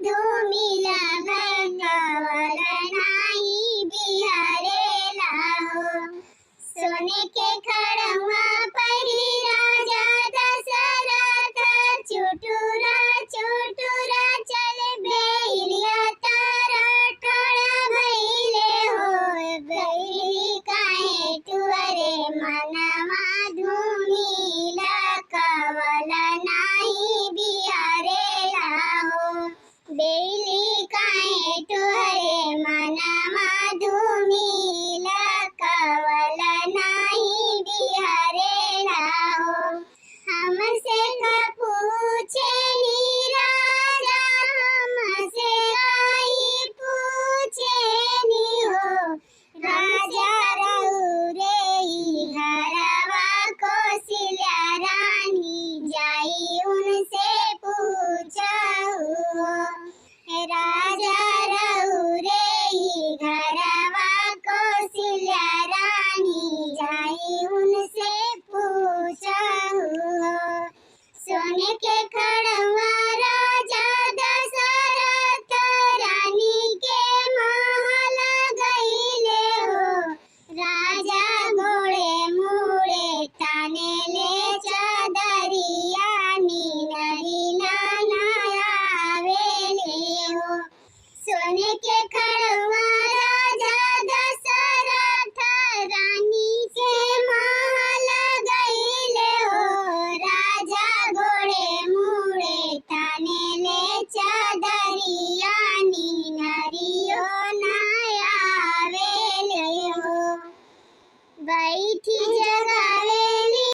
धूमिला कवल नाही बिहारेला हो। सोने के खड़वा परी राजा दशरथ चुटुरा चुटुरा चल बेलिया तारा ठोड़ा भइले हो। बैली काहे टुअरे मनवा धूमिला कवल नाही बिहारेला हो। बैली काहे टुअरे मनवा धूमिला कवल नाही बिहारेला हो। हमसे का पूछे नी राजा हमसे आई पूछे नी हो। राजा रउरे घरवा कौशल्या रानी जाई उनसे पूछहु हो। राजा रउरे घरवा कौशल्या रानी जाई उनसे पूछहु हो। सोने के खड़वा राजा दशरथ रानी के महल गइले हो। राजा गोड़े मुड़े ताने ले चदरिया नीनरी नायावेले हो। सोने के खड़वा राजा दशरथ रानी के महल गइले हो। राजा गोड़े मुड़े ताने ले चदरिया नीनरियो नायावेले हो। बैठी जगावे